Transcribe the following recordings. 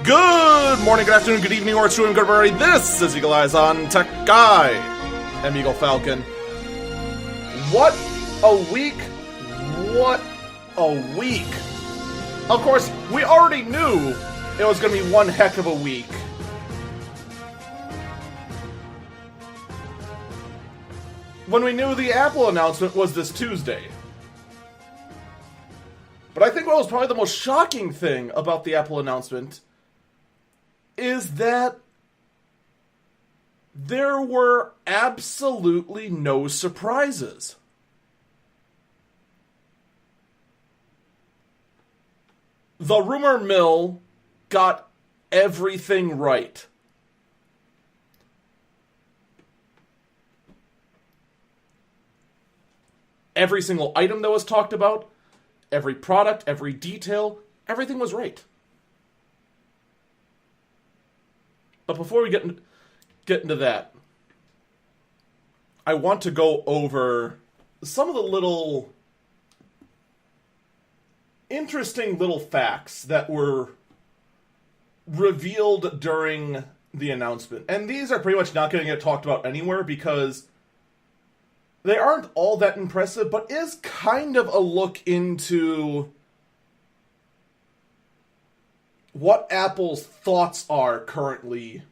Good morning, good afternoon, good evening, or it's doing good already. This is Eagle Eyes on Tech Guy. I'm Eagle Falcon. What a week! What a week! Of course, we already knew it was going to be one heck of a week. When we knew the Apple announcement was this Tuesday. But I think what was probably the most shocking thing about the Apple announcement is that there were absolutely no surprises. The rumor mill got everything right. Every single item that was talked about, every product, every detail, everything was right. But before we get into that, I want to go over some of the little interesting little facts that were revealed during the announcement. And these are pretty much not going to get talked about anywhere because they aren't all that impressive, but is kind of a look into what Apple's thoughts are currently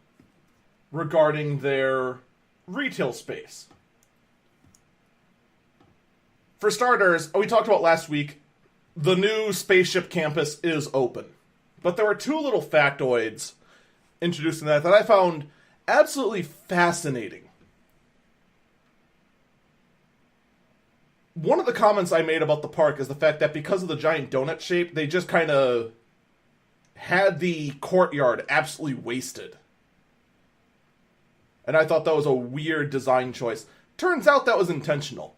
regarding their retail space. For starters, we talked about last week, the new spaceship campus is open. But there were two little factoids introduced in that I found absolutely fascinating. One of the comments I made about the park is the fact that because of the giant donut shape, they just kind of had the courtyard absolutely wasted. And I thought that was a weird design choice. Turns out that was intentional.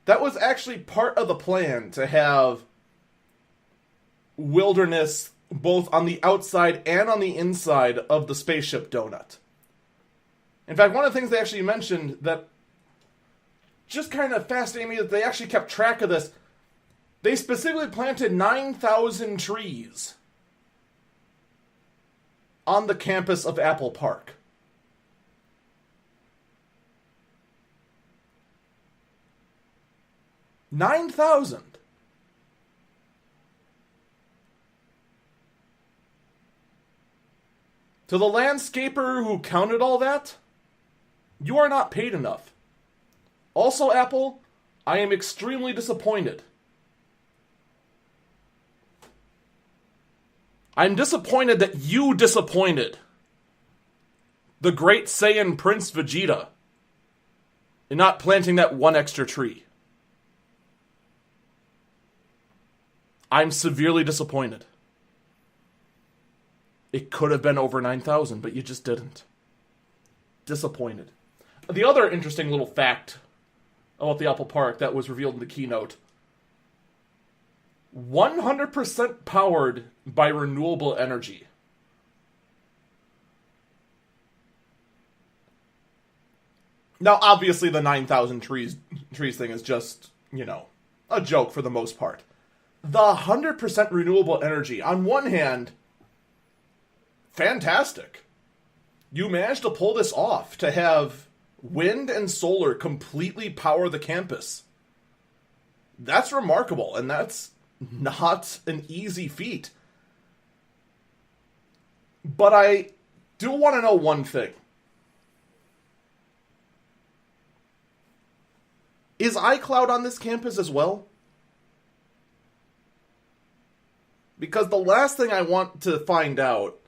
That was actually part of the plan to have wilderness both on the outside and on the inside of the spaceship donut. In fact, one of the things they actually mentioned that just kind of fascinated me that they actually kept track of this. They specifically planted 9,000 trees on the campus of Apple Park. 9,000. To the landscaper who counted all that, you are not paid enough. Also, Apple, I am extremely disappointed. I'm disappointed that you disappointed the great Saiyan Prince Vegeta in not planting that one extra tree. I'm severely disappointed. It could have been over 9,000, but you just didn't. Disappointed. The other interesting little fact about the Apple Park that was revealed in the keynote: 100% powered by renewable energy. Now, obviously, the 9,000 trees thing is just, a joke for the most part. The 100% renewable energy, on one hand, fantastic. You managed to pull this off, to have wind and solar completely power the campus. That's remarkable, and that's not an easy feat. But I do want to know one thing. Is iCloud on this campus as well? Because the last thing I want to find out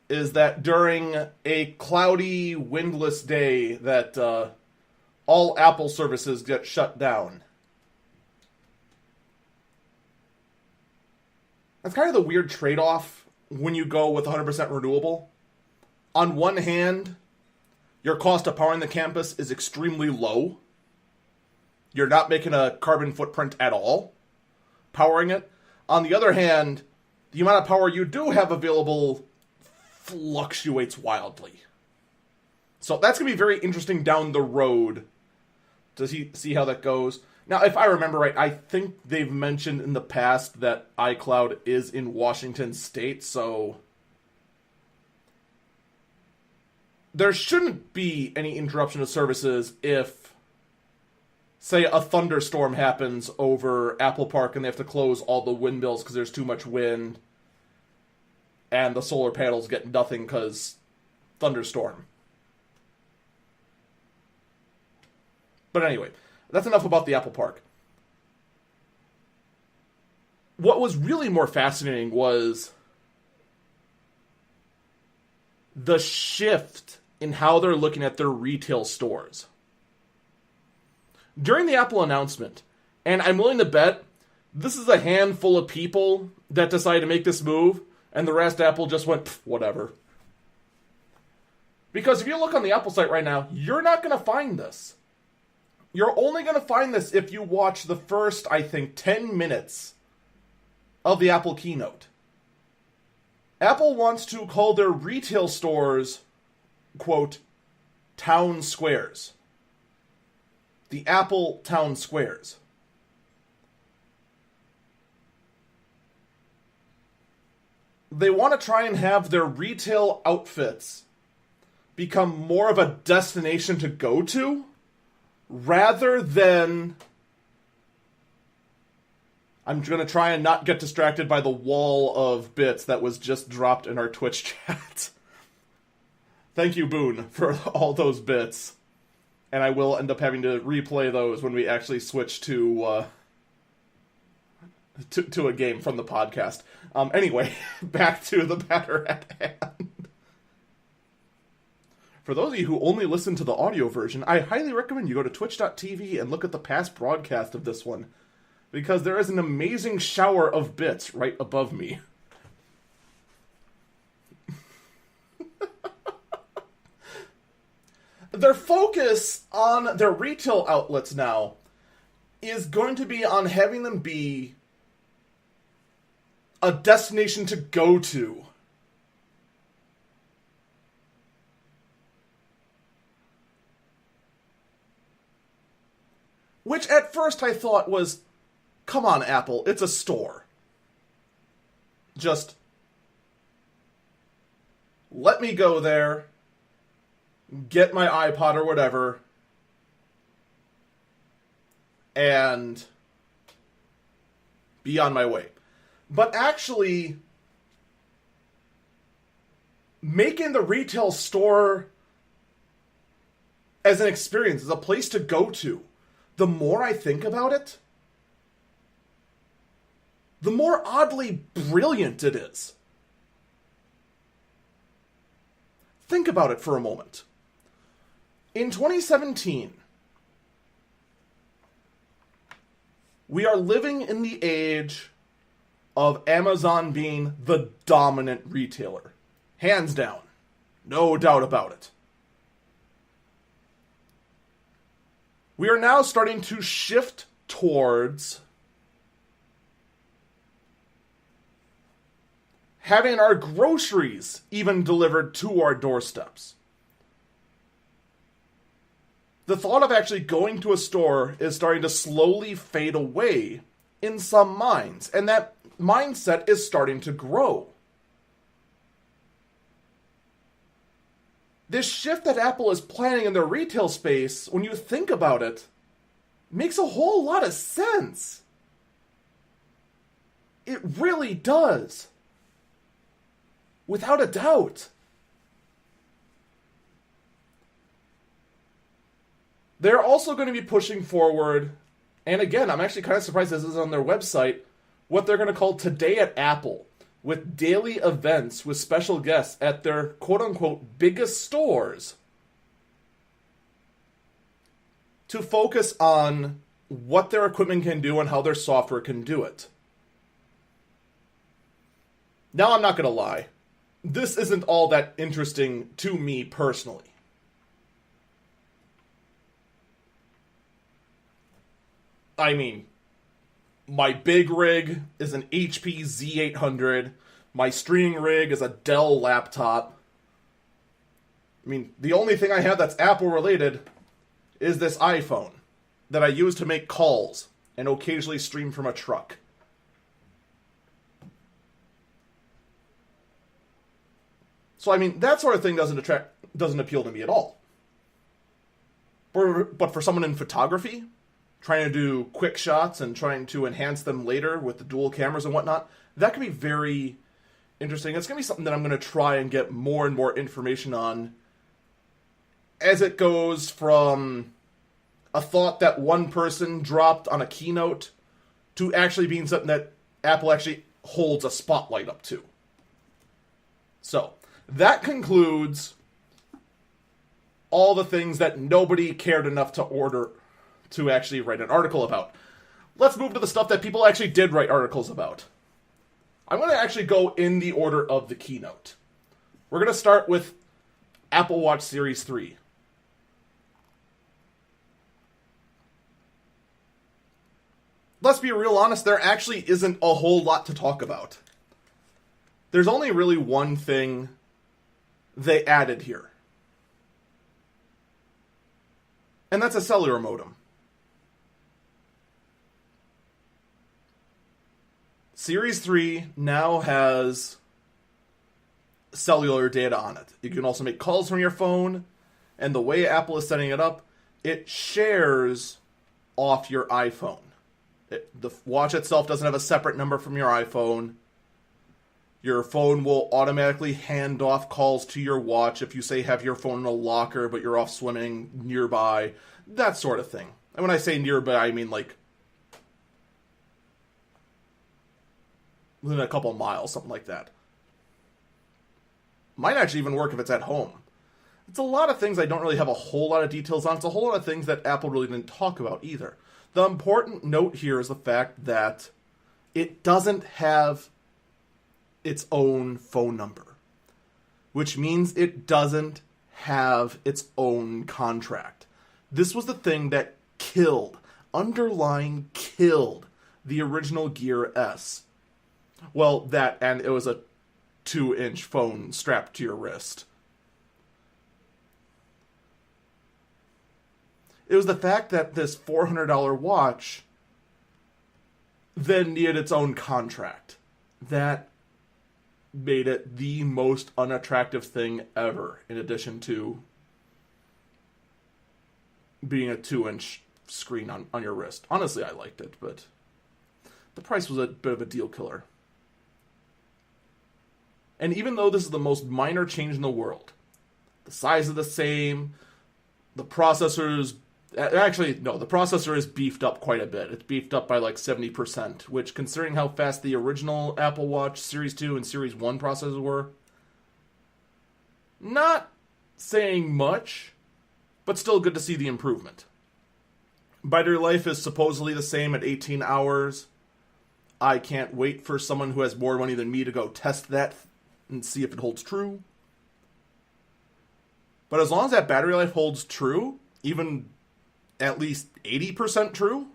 is that during a cloudy, windless day that all Apple services get shut down. That's kind of the weird trade-off when you go with 100% renewable. On one hand, your cost of powering the campus is extremely low. You're not making a carbon footprint at all powering it. On the other hand, the amount of power you do have available fluctuates wildly. So that's going to be very interesting down the road to see how that goes. Now, if I remember right, I think they've mentioned in the past that iCloud is in Washington State, so there shouldn't be any interruption of services if, say, a thunderstorm happens over Apple Park and they have to close all the windmills because there's too much wind, and the solar panels get nothing because thunderstorm. But anyway, that's enough about the Apple Park. What was really more fascinating was the shift in how they're looking at their retail stores. During the Apple announcement, and I'm willing to bet this is a handful of people that decided to make this move, and the rest Apple just went, whatever. Because if you look on the Apple site right now, you're not going to find this. You're only going to find this if you watch the first, I think, 10 minutes of the Apple keynote. Apple wants to call their retail stores, quote, town squares. The Apple town squares. They want to try and have their retail outfits become more of a destination to go to, rather than... I'm going to try and not get distracted by the wall of bits that was just dropped in our Twitch chat. Thank you, Boone, for all those bits. And I will end up having to replay those when we actually switch to a game from the podcast. Anyway, back to the matter at hand. For those of you who only listen to the audio version, I highly recommend you go to twitch.tv and look at the past broadcast of this one, because there is an amazing shower of bits right above me. Their focus on their retail outlets now is going to be on having them be a destination to go to. Which at first I thought was, come on, Apple, it's a store. Just let me go there, get my iPod or whatever, and be on my way. But actually, making the retail store as an experience, as a place to go to, the more I think about it, the more oddly brilliant it is. Think about it for a moment. In 2017, we are living in the age of Amazon being the dominant retailer. Hands down. No doubt about it. We are now starting to shift towards having our groceries even delivered to our doorsteps. The thought of actually going to a store is starting to slowly fade away in some minds, and that mindset is starting to grow. This shift that Apple is planning in their retail space, when you think about it, makes a whole lot of sense. It really does. Without a doubt. They're also going to be pushing forward, and again, I'm actually kind of surprised this is on their website, what they're going to call Today at Apple, with daily events with special guests at their quote-unquote biggest stores, to focus on what their equipment can do and how their software can do it. Now, I'm not going to lie. This isn't all that interesting to me personally. I mean, my big rig is an HP Z800. My streaming rig is a Dell laptop. I mean, the only thing I have that's Apple related is this iPhone. that I use to make calls and occasionally stream from a truck. So, I mean, that sort of thing doesn't appeal to me at all. But for someone in photography, trying to do quick shots and trying to enhance them later with the dual cameras and whatnot, that can be very interesting. It's going to be something that I'm going to try and get more and more information on as it goes from a thought that one person dropped on a keynote to actually being something that Apple actually holds a spotlight up to. So, that concludes all the things that nobody cared enough to order to actually write an article about. Let's move to the stuff that people actually did write articles about. I'm going to actually go in the order of the keynote. We're going to start with Apple Watch Series 3. Let's be real honest, there actually isn't a whole lot to talk about. There's only really one thing they added here. And that's a cellular modem. Series 3 now has cellular data on it. You can also make calls from your phone, and the way Apple is setting it up, it shares off your iPhone. The watch itself doesn't have a separate number from your iPhone. Your phone will automatically hand off calls to your watch if you say have your phone in a locker but you're off swimming nearby, that sort of thing. And when I say nearby, I mean like within a couple miles, something like that. Might actually even work if it's at home. It's a lot of things I don't really have a whole lot of details on. It's a whole lot of things that Apple really didn't talk about either. The important note here is the fact that it doesn't have its own phone number, which means it doesn't have its own contract. This was the thing that underlying killed the original Gear S. Well, that, and it was a 2-inch phone strapped to your wrist. It was the fact that this $400 watch then needed its own contract. That made it the most unattractive thing ever, in addition to being a 2-inch screen on your wrist. Honestly, I liked it, but the price was a bit of a deal killer. And even though this is the most minor change in the world, the size is the same, the processor is the processor is beefed up quite a bit. It's beefed up by like 70%, which, considering how fast the original Apple Watch Series 2 and Series 1 processors were, not saying much, but still good to see the improvement. Battery life is supposedly the same at 18 hours. I can't wait for someone who has more money than me to go test that and see if it holds true. But as long as that battery life holds true, even at least 80% true,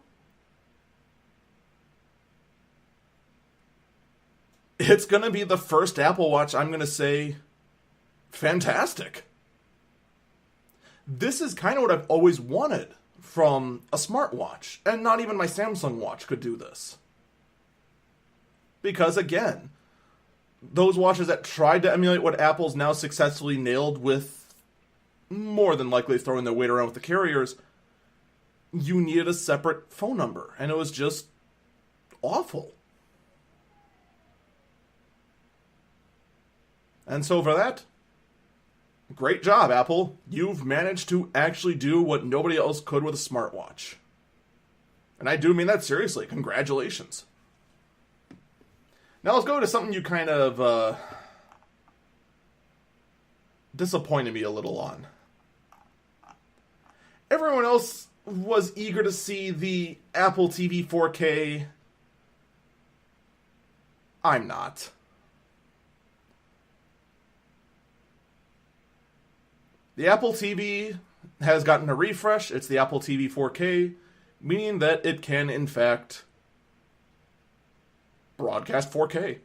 it's going to be the first Apple Watch I'm going to say fantastic. This is kind of what I've always wanted from a smartwatch, and not even my Samsung watch could do this. Because again, those watches that tried to emulate what Apple's now successfully nailed with more than likely throwing their weight around with the carriers, you needed a separate phone number, and it was just awful. And so for that, great job, Apple. You've managed to actually do what nobody else could with a smartwatch. And I do mean that seriously. Congratulations. Now let's go to something you kind of disappointed me a little on. Everyone else was eager to see the Apple TV 4K. I'm not. The Apple TV has gotten a refresh. It's the Apple TV 4K, meaning that it can, in fact, broadcast 4K.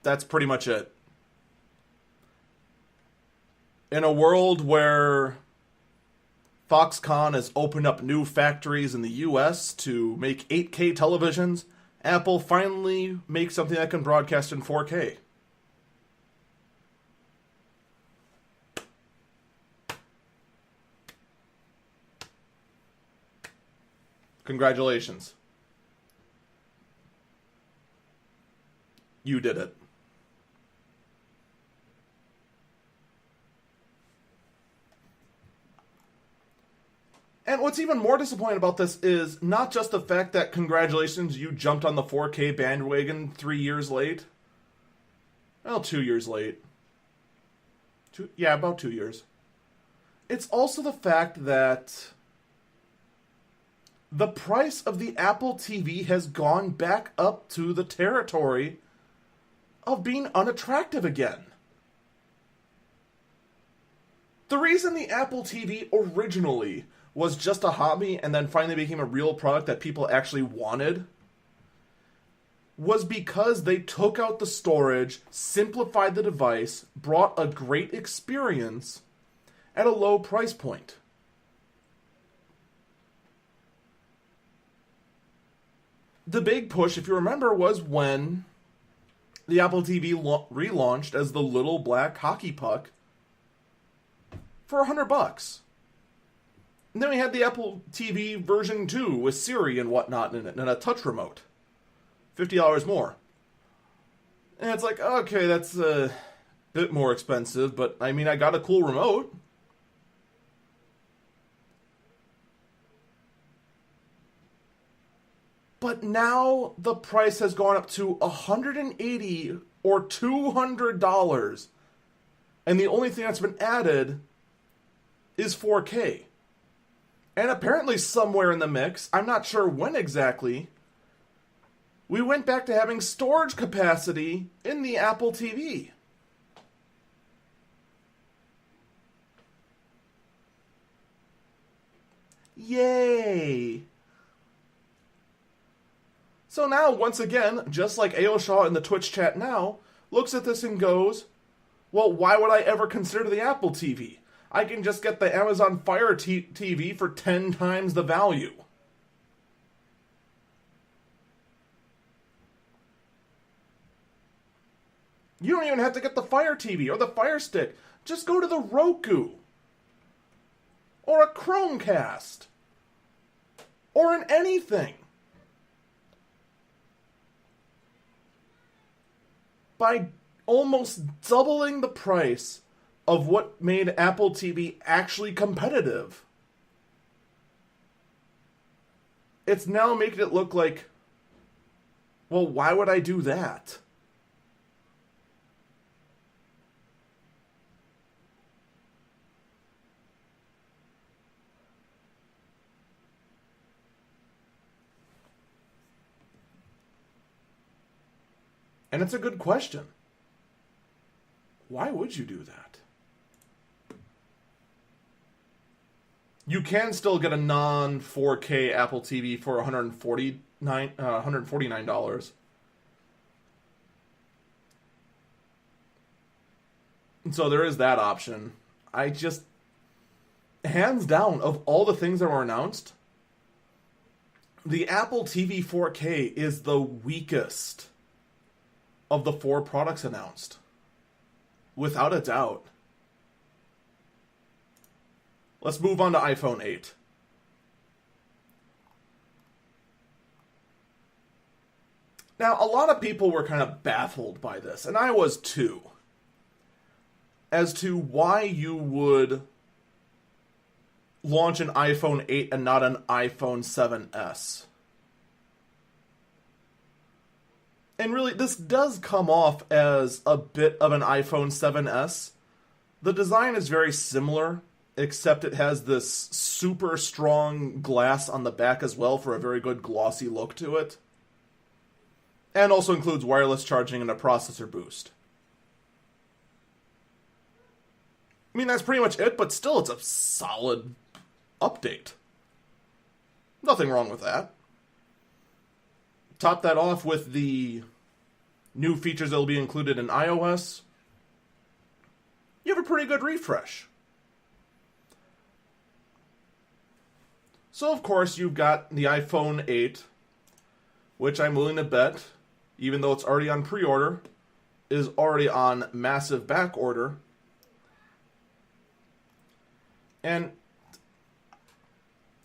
That's pretty much it. In a world where Foxconn has opened up new factories in the US to make 8K televisions, Apple finally makes something that can broadcast in 4K. Congratulations. You did it. And what's even more disappointing about this is not just the fact that congratulations, you jumped on the 4K bandwagon 3 years late. Well, 2 years late. About 2 years. It's also the fact that the price of the Apple TV has gone back up to the territory of being unattractive again. The reason the Apple TV originally was just a hobby and then finally became a real product that people actually wanted was because they took out the storage, simplified the device, brought a great experience at a low price point. The big push, if you remember, was when the Apple TV relaunched as the little black hockey puck for $100. And then we had the Apple TV version 2 with Siri and whatnot in it, and a touch remote. $50 more. And it's like, okay, that's a bit more expensive, but I mean, I got a cool remote. But now the price has gone up to $180 or $200. And the only thing that's been added is 4K. And apparently somewhere in the mix, I'm not sure when exactly, we went back to having storage capacity in the Apple TV. Yay! So now, once again, just like Aoshaw in the Twitch chat now, looks at this and goes, well, why would I ever consider the Apple TV? I can just get the Amazon Fire TV for 10 times the value. You don't even have to get the Fire TV or the Fire Stick. Just go to the Roku. Or a Chromecast. Or an anything. By almost doubling the price of what made Apple TV actually competitive, it's now making it look like, well, why would I do that? And it's a good question. Why would you do that? You can still get a non-4K Apple TV for $149. And so there is that option. I just, hands down, of all the things that were announced, the Apple TV 4K is the weakest of the 4 products announced. Without a doubt. Let's move on to iPhone 8. Now, a lot of people were kind of baffled by this, and I was too, as to why you would launch an iPhone 8 and not an iPhone 7S. And really, this does come off as a bit of an iPhone 7S. The design is very similar, except it has this super strong glass on the back as well for a very good glossy look to it. And also includes wireless charging and a processor boost. I mean, that's pretty much it, but still, it's a solid update. Nothing wrong with that. Top that off with the new features that will be included in iOS. you have a pretty good refresh. So, of course, you've got the iPhone 8, which I'm willing to bet, even though it's already on pre-order, is already on massive back order. And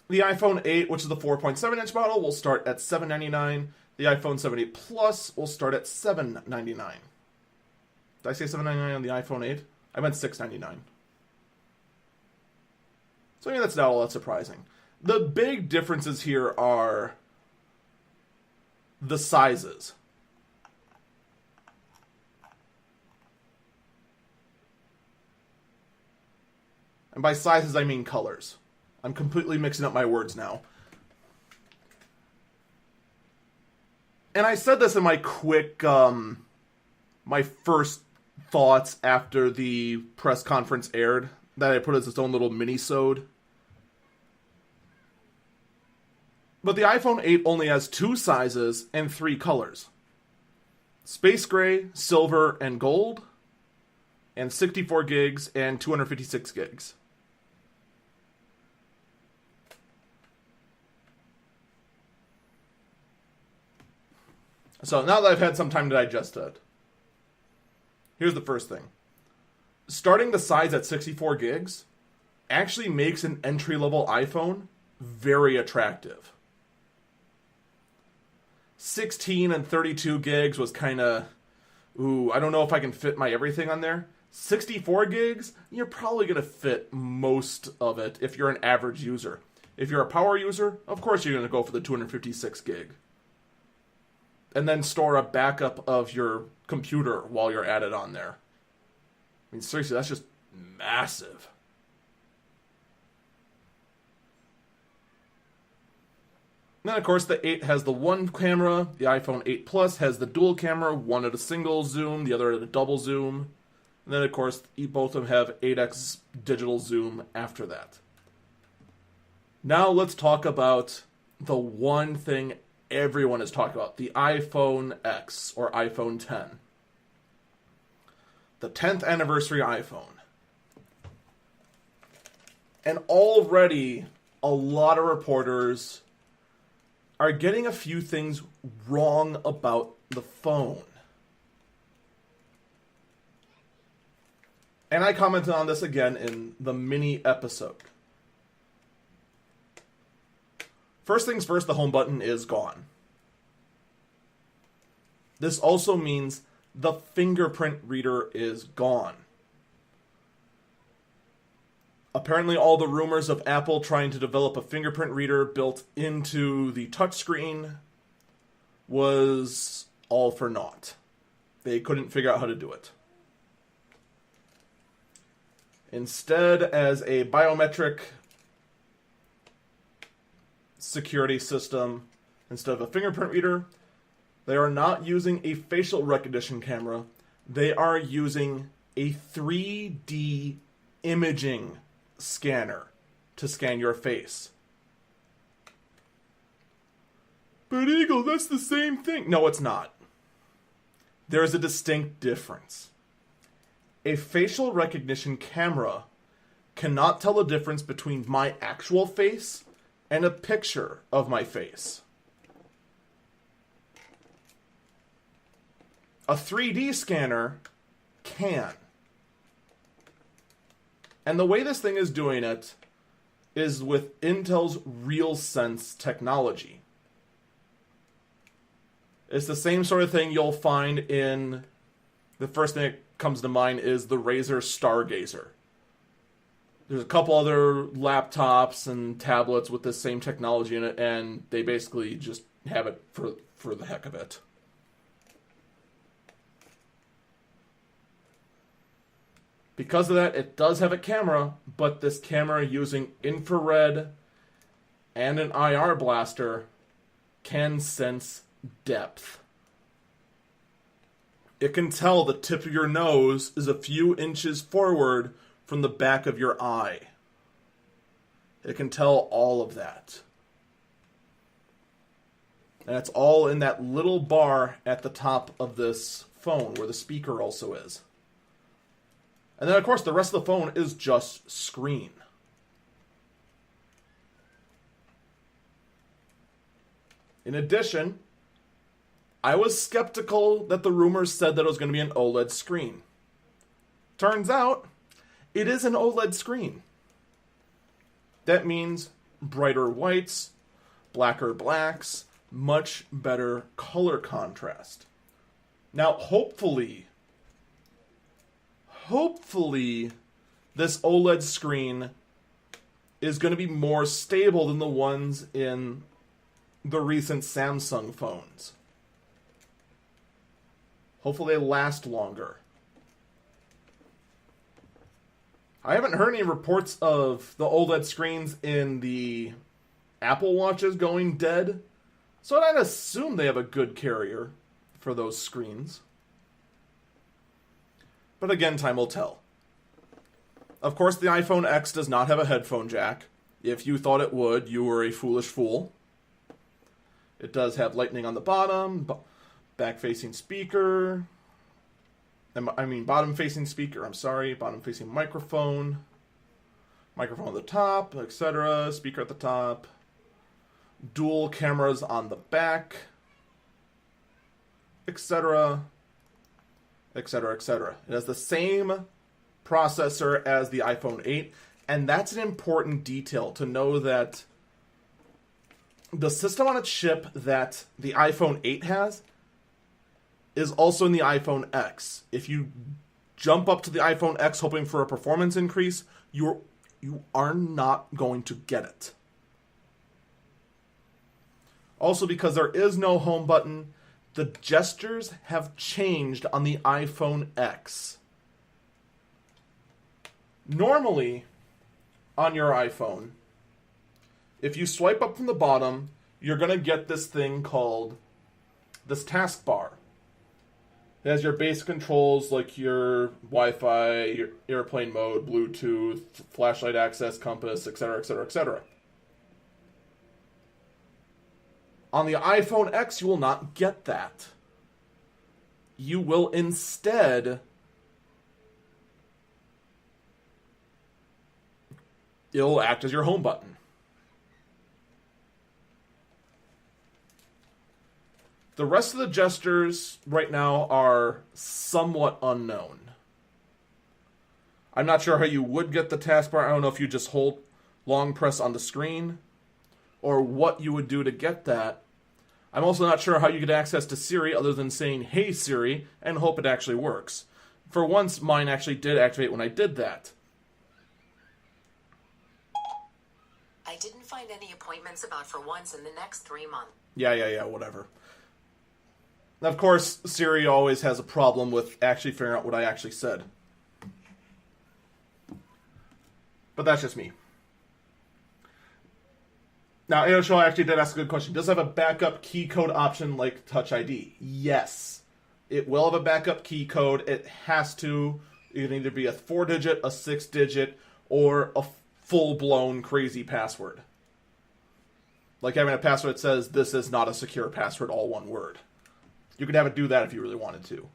the iPhone 8, which is the 4.7-inch model, will start at $799. The iPhone 7 Plus will start at $799. Did I say $799 on the iPhone 8? I meant $699. So, that's not all that surprising. The big differences here are the sizes. And by sizes, I mean colors. I'm completely mixing up my words now. And I said this in my quick, my first thoughts after the press conference aired, that I put as its own little mini-sode. But the iPhone 8 only has 2 sizes and 3 colors. Space Gray, Silver, and Gold, and 64 gigs and 256 gigs. So now that I've had some time to digest it, here's the first thing. Starting the size at 64 gigs actually makes an entry-level iPhone very attractive. 16 and 32 gigs was kind of, I don't know if I can fit my everything on there. 64 gigs, you're probably going to fit most of it if you're an average user. If you're a power user, of course you're going to go for the 256 gig. And then store a backup of your computer while you're at it on there. I mean, seriously, that's just massive. Then, of course, the 8 has the one camera. The iPhone 8 Plus has the dual camera, one at a single zoom, the other at a double zoom. And then, of course, both of them have 8x digital zoom after that. Now let's talk about the one thing everyone is talking about, the iPhone X, or iPhone 10. The 10th anniversary iPhone. And already, a lot of reporters are getting a few things wrong about the phone. And I commented on this again in the mini episode. First things first, the home button is gone. This also means the fingerprint reader is gone. Apparently, all the rumors of Apple trying to develop a fingerprint reader built into the touchscreen was all for naught. They couldn't figure out how to do it. Instead, as a biometric security system, instead of a fingerprint reader, they are not using a facial recognition camera. They are using a 3D imaging scanner to scan your face. But Eagle, that's the same thing. No, it's not. There's a distinct difference. A facial recognition camera cannot tell the difference between my actual face and a picture of my face. A 3D scanner can. And the way this thing is doing it is with Intel's RealSense technology. It's the same sort of thing you'll find in, the first thing that comes to mind is the Razer Stargazer. There's a couple other laptops and tablets with this same technology in it, and they basically just have it for the heck of it. Because of that, it does have a camera, but this camera using infrared and an IR blaster can sense depth. It can tell the tip of your nose is a few inches forward from the back of your eye. It can tell all of that. And it's all in that little bar at the top of this phone where the speaker also is. And then, of course, the rest of the phone is just screen. In addition, I was skeptical that the rumors said that it was going to be an OLED screen. Turns out, it is an OLED screen. That means brighter whites, blacker blacks, much better color contrast. Now, hopefully, this OLED screen is going to be more stable than the ones in the recent Samsung phones. Hopefully they last longer. I haven't heard any reports of the OLED screens in the Apple Watches going dead, so I'd assume they have a good carrier for those screens. But again, time will tell. Of course, the iPhone X does not have a headphone jack. If you thought it would, you were a foolish fool. It does have lightning on the bottom, back-facing speaker. Bottom-facing speaker, bottom-facing microphone. Microphone on the top, etc. Speaker at the top. Dual cameras on the back. Etc. Etc. etc. It has the same processor as the iPhone 8, and that's an important detail to know that the system on a chip that the iPhone 8 has is also in the iPhone X. If you jump up to the iPhone X hoping for a performance increase, you are not going to get it. Also, because there is no home button, the gestures have changed on the iPhone X. Normally, on your iPhone, if you swipe up from the bottom, you're going to get this thing called this taskbar. It has your basic controls like your Wi-Fi, your airplane mode, Bluetooth, flashlight access, compass, etc., etc., etc. On the iPhone X, you will not get that. You will instead it'll act as your home button. The rest of the gestures right now are somewhat unknown. I'm not sure how you would get the taskbar. I don't know if you just hold long press on the screen or what you would do to get that. I'm also not sure how you get access to Siri other than saying, "Hey Siri," and hope it actually works. For once, mine actually did activate when I did that. I didn't find any appointments about for once in the next 3 months. Yeah, whatever. Of course, Siri always has a problem with actually figuring out what I actually said. But that's just me. Now, AOShow actually did ask a good question. Does it have a backup key code option like Touch ID? Yes. It will have a backup key code. It has to. It can either be a 4-digit, a 6-digit, or a full-blown crazy password. Like having a password that says, "This is not a secure password," all one word. You could have it do that if you really wanted to.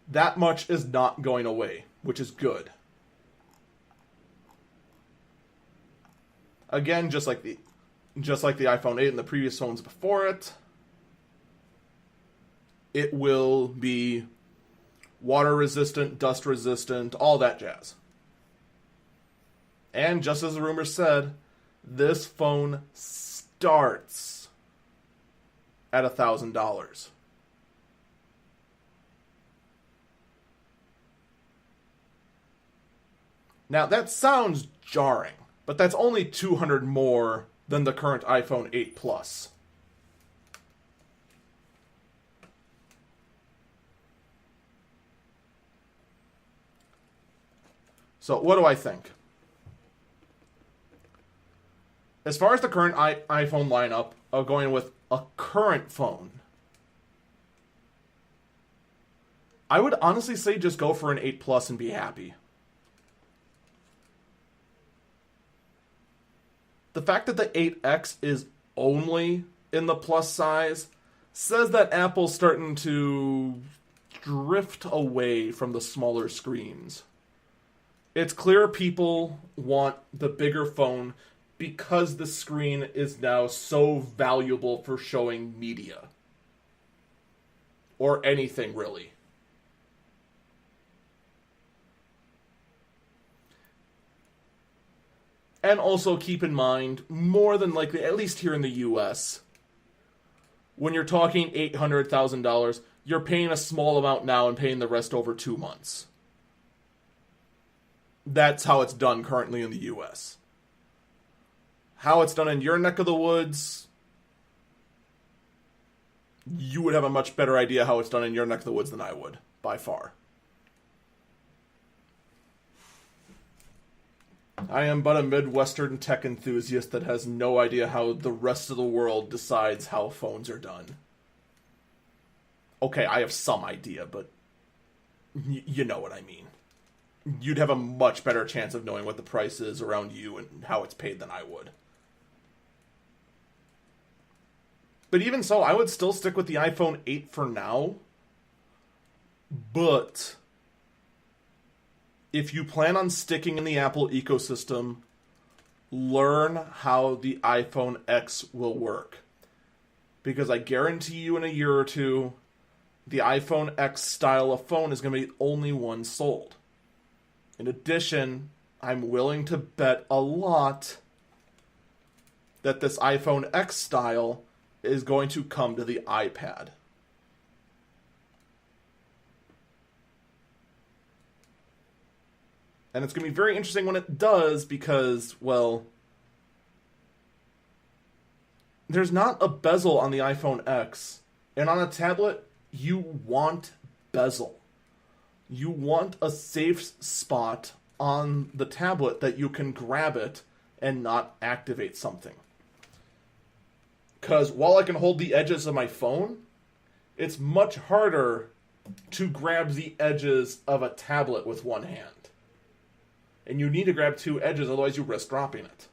That much is not going away, which is good. Again, just like the iPhone 8 and the previous phones before it, it will be water resistant, dust resistant, all that jazz. And just as the rumor said, this phone starts at $1,000. Now that sounds jarring, but that's only $200 more than the current iPhone 8 Plus. So what do I think? As far as the current iPhone lineup of going with a current phone, I would honestly say just go for an 8 Plus and be happy. The fact that the 8X is only in the plus size says that Apple's starting to drift away from the smaller screens. It's clear people want the bigger phone because the screen is now so valuable for showing media. Or anything, really. And also keep in mind, more than likely, at least here in the US, when you're talking $800,000, you're paying a small amount now and paying the rest over 2 months. That's how it's done currently in the US. How it's done in your neck of the woods, you would have a much better idea how it's done in your neck of the woods than I would, by far. I am but a Midwestern tech enthusiast that has no idea how the rest of the world decides how phones are done. Okay, I have some idea, but you know what I mean. You'd have a much better chance of knowing what the price is around you and how it's paid than I would. But even so, I would still stick with the iPhone 8 for now. But if you plan on sticking in the Apple ecosystem, learn how the iPhone X will work. Because I guarantee you in a year or two, the iPhone X style of phone is going to be the only one sold. In addition, I'm willing to bet a lot that this iPhone X style is going to come to the iPad. And it's going to be very interesting when it does because, well, there's not a bezel on the iPhone X. And on a tablet, you want bezel. You want a safe spot on the tablet that you can grab it and not activate something. Because while I can hold the edges of my phone, it's much harder to grab the edges of a tablet with one hand. And you need to grab two edges, otherwise you risk dropping it.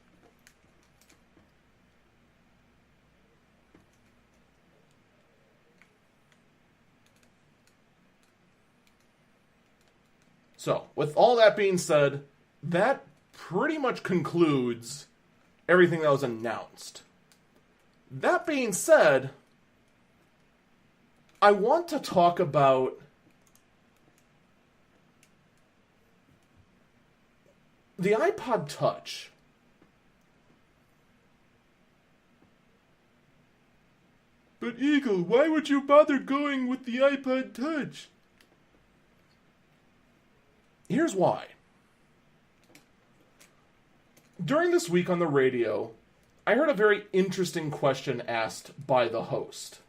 So, with all that being said, that pretty much concludes everything that was announced. That being said, I want to talk about the iPod Touch. But Eagle, why would you bother going with the iPod Touch? Here's why. During this week on the radio, I heard a very interesting question asked by the host.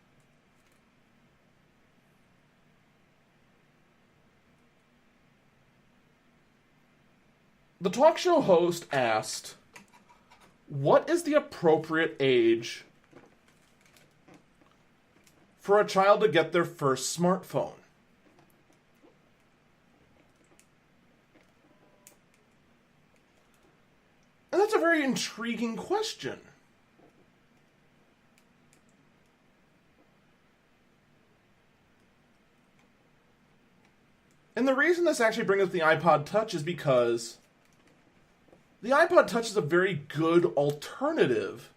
The talk show host asked, what is the appropriate age for a child to get their first smartphone? And that's a very intriguing question. And the reason this actually brings up the iPod Touch is because the iPod Touch is a very good alternative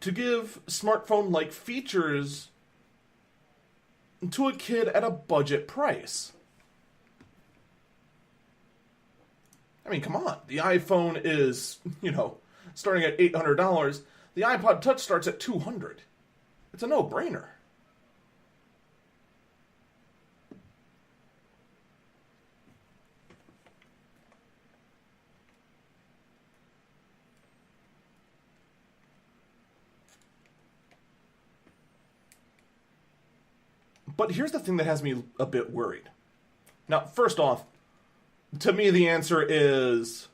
to give smartphone-like features to a kid at a budget price. I mean, come on. The iPhone is, starting at $800. The iPod Touch starts at $200. It's a no-brainer. But here's the thing that has me a bit worried. Now, first off, to me the answer is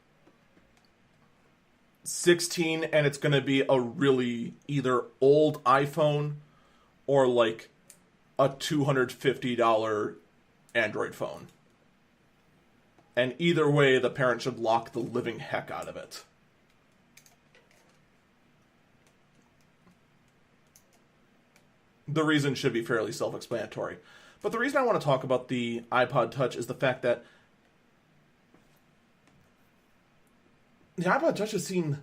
16, and it's going to be a really either old iPhone or like a $250 Android phone. And either way, the parent should lock the living heck out of it. The reason should be fairly self-explanatory. But the reason I want to talk about the iPod Touch is the fact that the iPod Touch has seen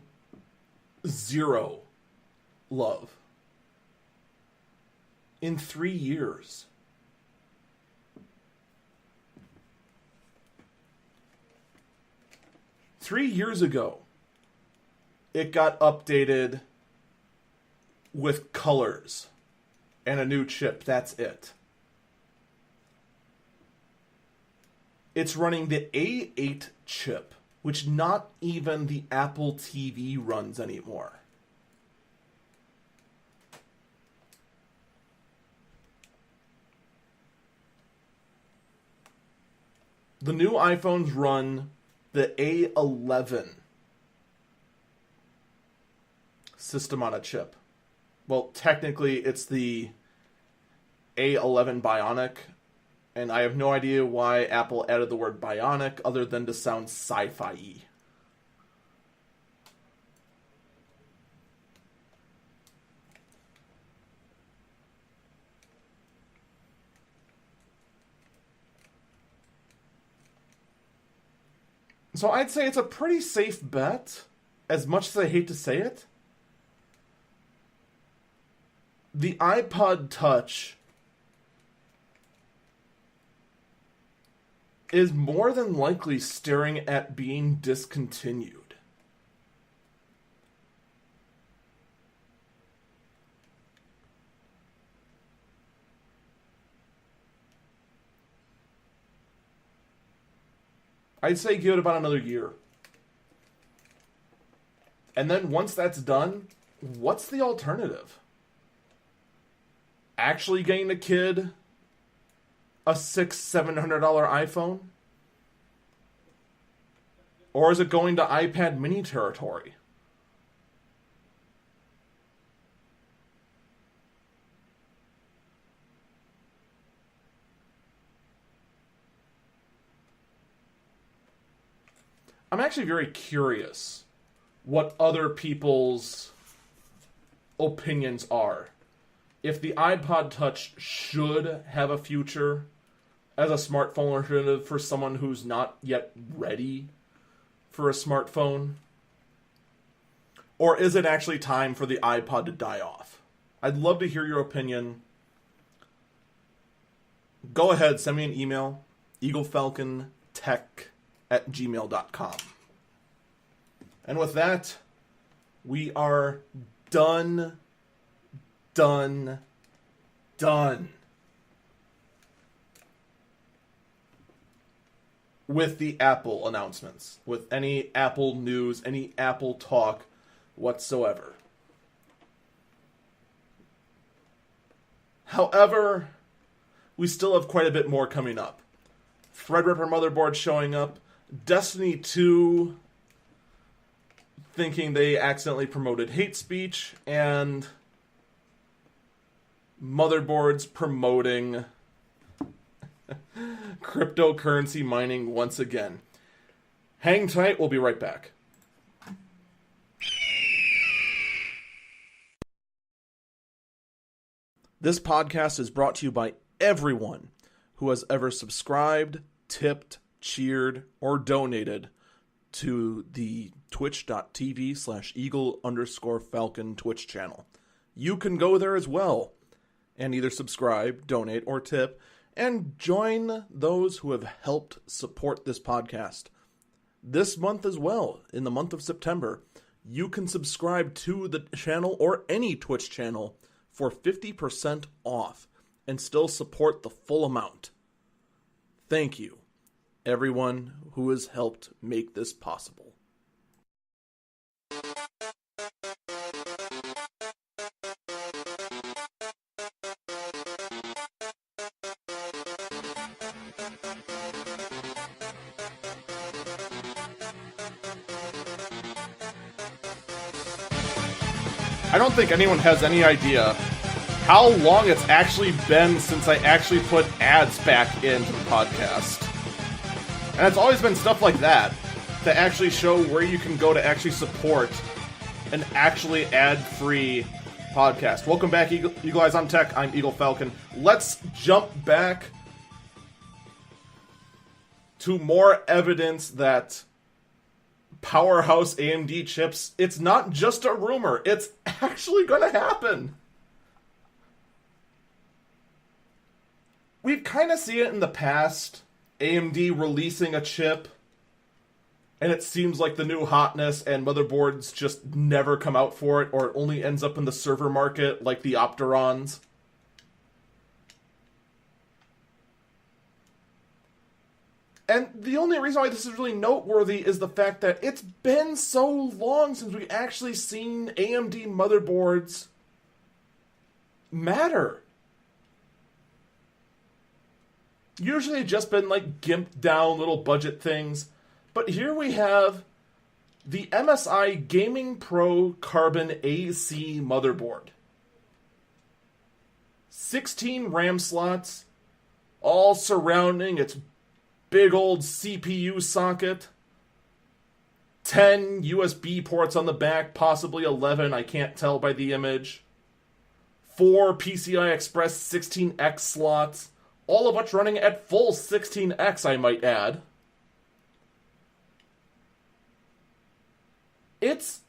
zero love in 3 years. Three years ago, it got updated with colors and a new chip. That's it. It's running the A8 chip, which not even the Apple TV runs anymore. The new iPhones run the A11 system on a chip. Well, technically, it's the A11 Bionic, and I have no idea why Apple added the word Bionic other than to sound sci-fi-y. So I'd say it's a pretty safe bet, as much as I hate to say it. The iPod Touch is more than likely staring at being discontinued. I'd say give it about another year. And then once that's done, what's the alternative? Actually getting a kid a $600-700 iPhone? Or is it going to iPad mini territory? I'm actually very curious what other people's opinions are. If the iPod Touch should have a future as a smartphone alternative for someone who's not yet ready for a smartphone, or is it actually time for the iPod to die off? I'd love to hear your opinion. Go ahead, send me an email, eaglefalcontech@gmail.com. And with that, we are done with the Apple announcements, with any Apple news, any Apple talk whatsoever. However, we still have quite a bit more coming up. Threadripper motherboard showing up, Destiny 2 thinking they accidentally promoted hate speech, and motherboards promoting cryptocurrency mining once again. Hang tight, we'll be right back. This podcast is brought to you by everyone who has ever subscribed, tipped, cheered, or donated to the twitch.tv/eagle_falcon Twitch channel. You can go there as well and either subscribe, donate, or tip, and join those who have helped support this podcast. This month as well, in the month of September, you can subscribe to the channel or any Twitch channel for 50% off and still support the full amount. Thank you, everyone who has helped make this possible. I don't think anyone has any idea how long it's actually been since I actually put ads back into the podcast. And it's always been stuff like that to actually show where you can go to actually support an actually ad-free podcast. Welcome back, Eagle Eyes on Tech. I'm Eagle Falcon. Let's jump back to more evidence that powerhouse AMD chips, it's not just a rumor, it's actually going to happen. We've kind of seen it in the past, AMD releasing a chip, and it seems like the new hotness, and motherboards just never come out for it, or it only ends up in the server market, like the Opterons. And the only reason why this is really noteworthy is the fact that it's been so long since we've actually seen AMD motherboards matter. Usually it's just been like gimped down little budget things. But here we have the MSI Gaming Pro Carbon AC motherboard. 16 RAM slots, all surrounding its big old CPU socket. 10 USB ports on the back, possibly 11, I can't tell by the image. 4 PCI Express 16X slots, all of which running at full 16X, I might add. It's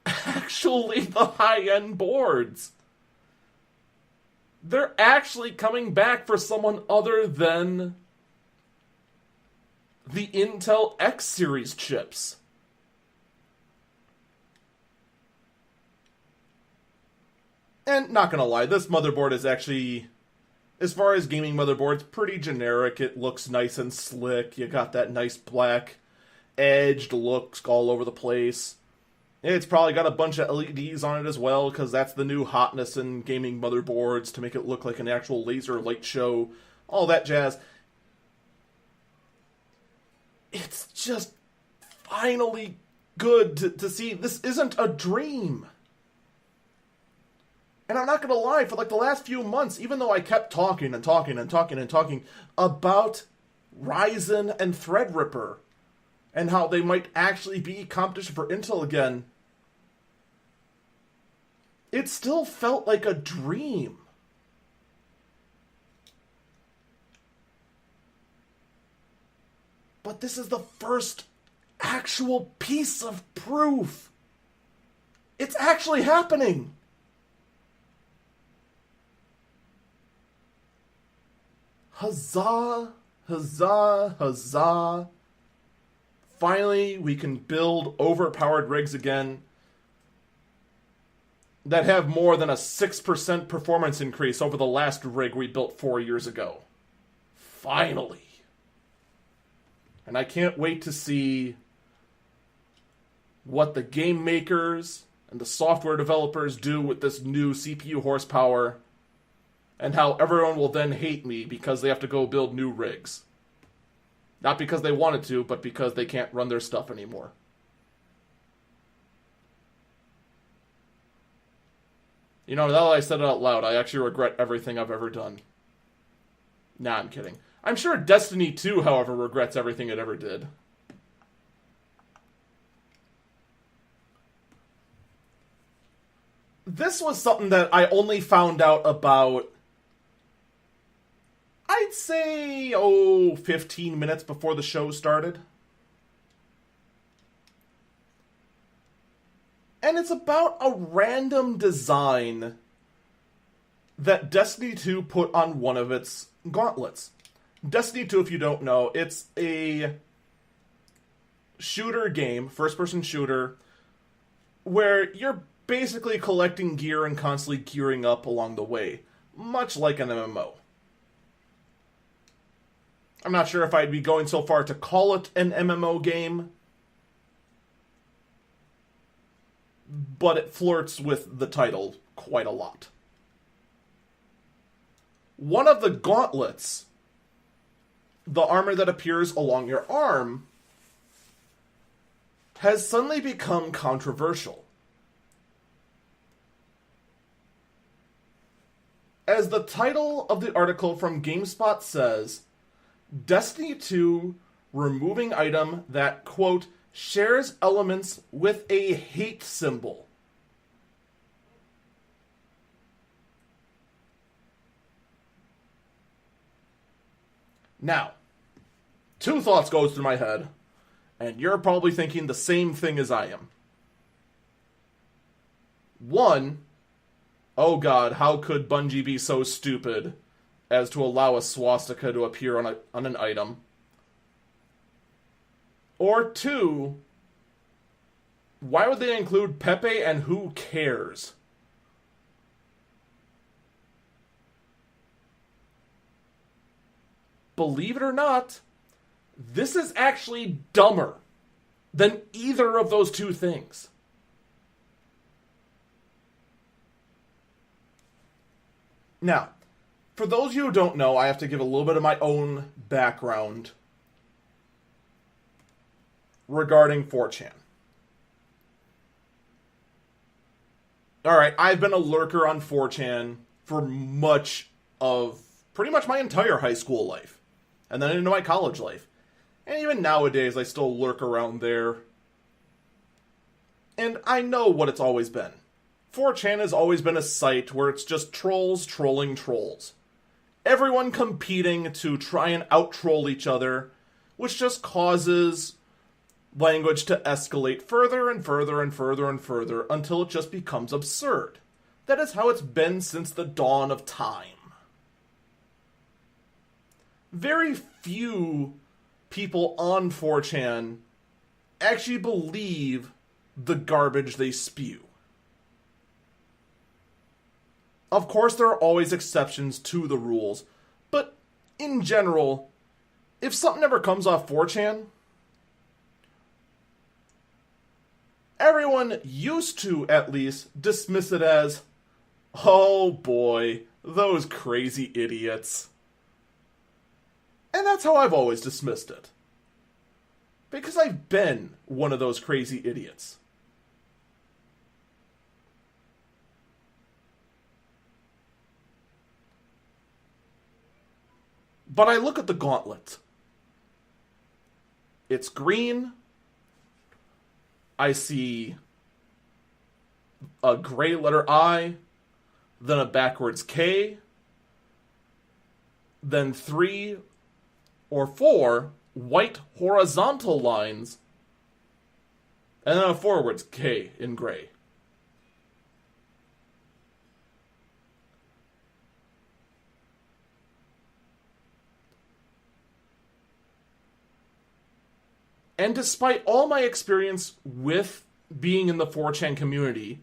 actually the high-end boards. They're actually coming back for someone other than the Intel X series chips. And not gonna lie, this motherboard is actually, as far as gaming motherboards, pretty generic. It looks nice and slick. You got that nice black edged looks all over the place. It's probably got a bunch of LEDs on it as well, because that's the new hotness in gaming motherboards, to make it look like an actual laser light show. All that jazz. It's just finally good to see. This isn't a dream. And I'm not going to lie, for like the last few months, even though I kept talking and talking and talking and talking about Ryzen and Threadripper, and how they might actually be competition for Intel again, it still felt like a dream. But this is the first actual piece of proof. It's actually happening. Huzzah, huzzah, huzzah. Finally, we can build overpowered rigs again that have more than a 6% performance increase over the last rig we built 4 years ago. Finally. And I can't wait to see what the game makers and the software developers do with this new CPU horsepower, and how everyone will then hate me because they have to go build new rigs. Not because they wanted to, but because they can't run their stuff anymore. You know, now that I said it out loud, I actually regret everything I've ever done. Nah, I'm kidding. I'm sure Destiny 2, however, regrets everything it ever did. This was something that I only found out about, I'd say, 15 minutes before the show started. And it's about a random design that Destiny 2 put on one of its gauntlets. Destiny 2, if you don't know, it's a shooter game, first-person shooter, where you're basically collecting gear and constantly gearing up along the way, much like an MMO. I'm not sure if I'd be going so far to call it an MMO game, but it flirts with the title quite a lot. One of the gauntlets, the armor that appears along your arm, has suddenly become controversial. As the title of the article from GameSpot says, Destiny 2 removing item that, quote, shares elements with a hate symbol. Now, two thoughts go through my head, and you're probably thinking the same thing as I am. One, oh god, how could Bungie be so stupid as to allow a swastika to appear on an item? Or two, why would they include Pepe and who cares? Believe it or not, this is actually dumber than either of those two things. Now, for those of you who don't know, I have to give a little bit of my own background regarding 4chan. Alright, I've been a lurker on 4chan for pretty much my entire high school life. And then into my college life. And even nowadays, I still lurk around there. And I know what it's always been. 4chan has always been a site where it's just trolls trolling trolls. Everyone competing to try and out-troll each other, which just causes language to escalate further and further and further and further until it just becomes absurd. That is how it's been since the dawn of time. Very few people on 4chan actually believe the garbage they spew. Of course, there are always exceptions to the rules, but in general, if something ever comes off 4chan, everyone used to, at least, dismiss it as, oh boy, those crazy idiots. And that's how I've always dismissed it. Because I've been one of those crazy idiots. But I look at the gauntlet. It's green. I see a gray letter I, then a backwards K, then 3 or 4 white horizontal lines, and then a forwards K in gray. And despite all my experience with being in the 4chan community,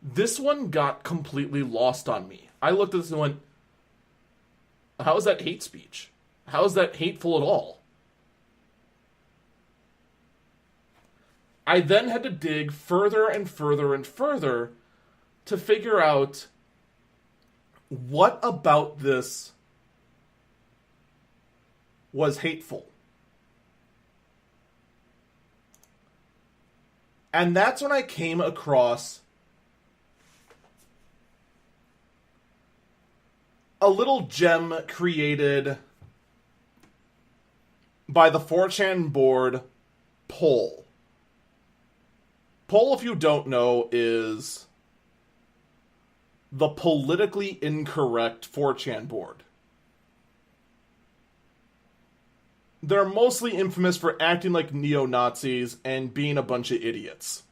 this one got completely lost on me. I looked at this and went, how is that hate speech? How is that hateful at all? I then had to dig further and further and further to figure out what about this was hateful. And that's when I came across a little gem created by the 4chan board Poll. Poll, if you don't know, is the politically incorrect 4chan board. They're mostly infamous for acting like neo-Nazis and being a bunch of idiots.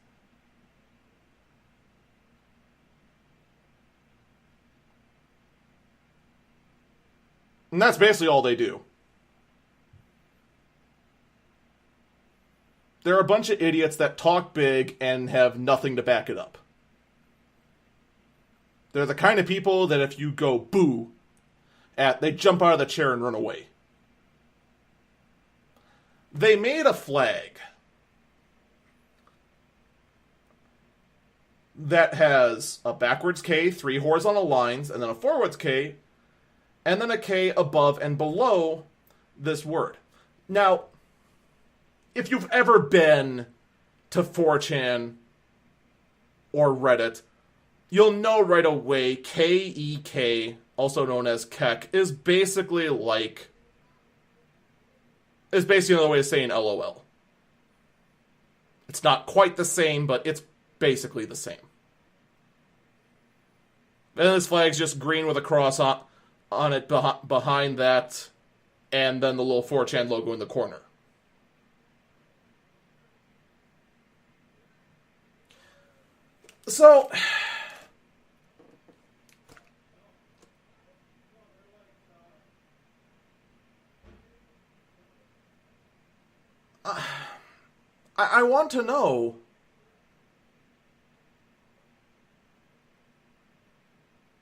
And that's basically all they do. They're a bunch of idiots that talk big and have nothing to back it up. They're the kind of people that if you go boo at, they jump out of the chair and run away. They made a flag that has a backwards K, 3 horizontal lines, and then a forwards K, and then a K above and below this word. Now, if you've ever been to 4chan or Reddit, you'll know right away KEK, also known as Kek, is basically another way of saying LOL. It's not quite the same, but it's basically the same. And this flag's just green with a cross on it behind that and then the little 4chan logo in the corner. So, I want to know,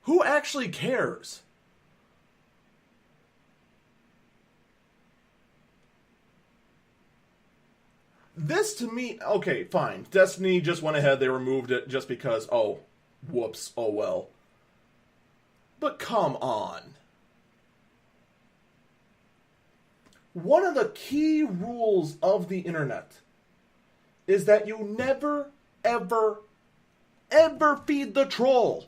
who actually cares? This to me, okay, fine. Destiny just went ahead, they removed it just because, oh, whoops, oh well. But come on. One of the key rules of the internet is that you never, ever, ever feed the troll.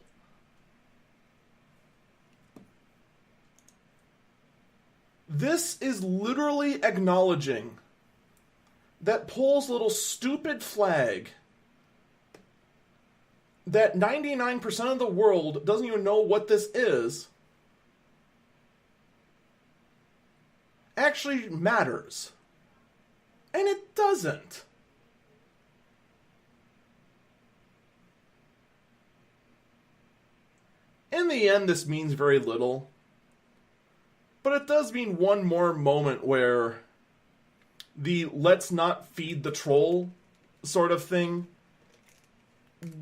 This is literally acknowledging that Pole's little stupid flag that 99% of the world doesn't even know what this is actually matters. And it doesn't. In the end, this means very little. But it does mean one more moment where the let's not feed the troll sort of thing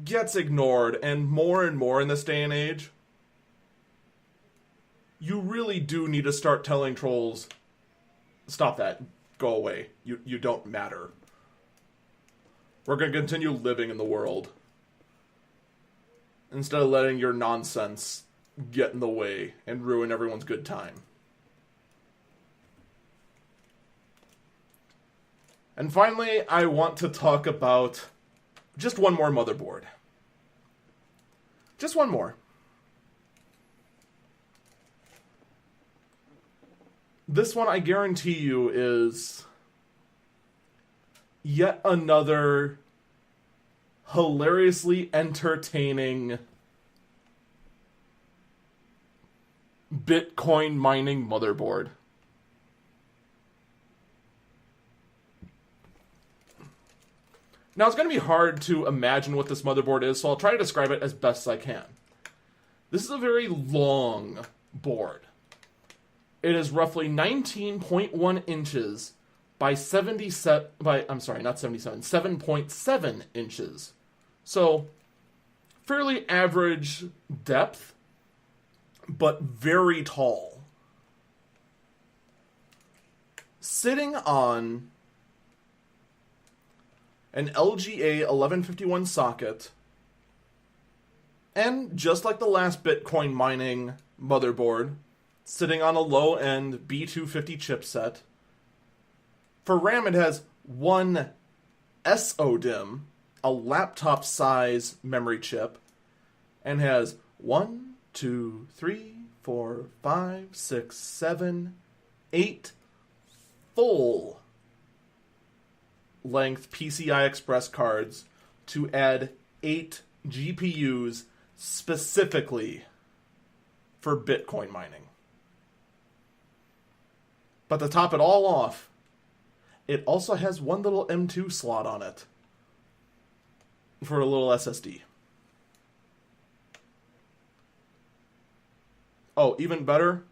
gets ignored, and more in this day and age. You really do need to start telling trolls, stop that, go away, you don't matter. We're going to continue living in the world, instead of letting your nonsense get in the way and ruin everyone's good time. And finally, I want to talk about just one more motherboard. Just one more. This one, I guarantee you, is yet another hilariously entertaining Bitcoin mining motherboard. Now, it's going to be hard to imagine what this motherboard is, so I'll try to describe it as best I can. This is a very long board. It is roughly 19.1 inches by 7.7 inches. So, fairly average depth, but very tall. Sitting on an LGA 1151 socket, and just like the last Bitcoin mining motherboard, sitting on a low-end B250 chipset. For RAM, it has one SODIMM, a laptop-size memory chip, and has 1, 2, 3, 4, 5, 6, 7, 8 full length PCI Express cards to add 8 GPUs specifically for Bitcoin mining. But to top it all off, it also has one little M2 slot on it for a little SSD. Oh, even better,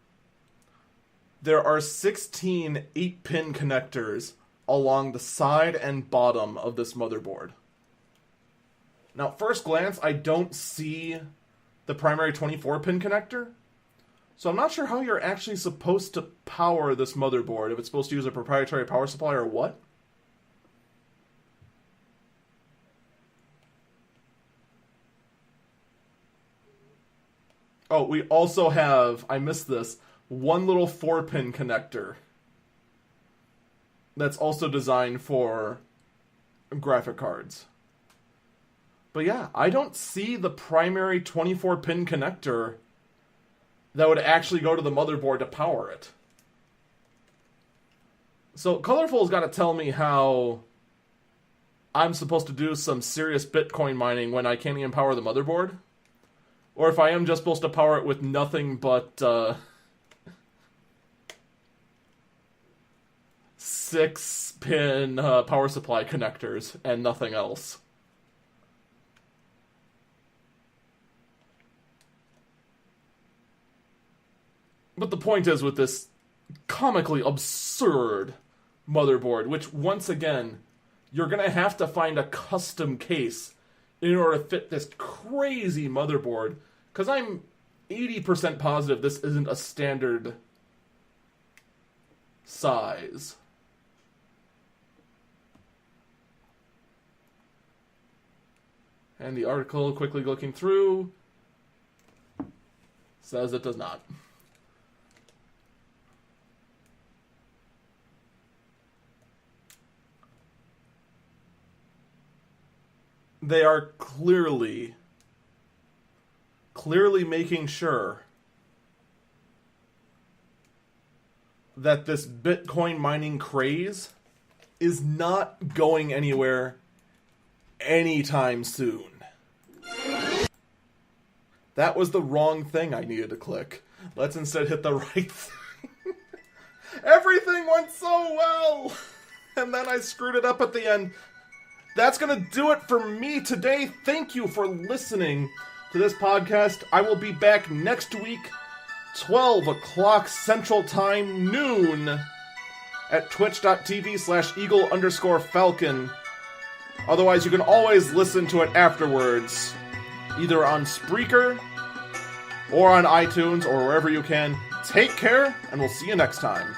there are 16 8-pin connectors along the side and bottom of this motherboard. Now, at first glance, I don't see the primary 24-pin connector, so I'm not sure how you're actually supposed to power this motherboard, if it's supposed to use a proprietary power supply or what. Oh, we also have, I missed this, one little 4-pin connector that's also designed for graphic cards. But yeah, I don't see the primary 24-pin connector that would actually go to the motherboard to power it. So Colorful's got to tell me how I'm supposed to do some serious Bitcoin mining when I can't even power the motherboard. Or if I am just supposed to power it with nothing but 6-pin power supply connectors and nothing else. But the point is, with this comically absurd motherboard, which, once again, you're going to have to find a custom case in order to fit this crazy motherboard, because I'm 80% positive this isn't a standard size. And the article, quickly looking through, says it does not. They are clearly making sure that this Bitcoin mining craze is not going anywhere anytime soon. That was the wrong thing I needed to click. Let's instead hit the right thing. Everything went so well! And then I screwed it up at the end. That's going to do it for me today. Thank you for listening to this podcast. I will be back next week, 12 o'clock Central Time, noon, at twitch.tv/eagle_falcon. Otherwise, you can always listen to it afterwards, either on Spreaker or on iTunes or wherever you can. Take care, and we'll see you next time.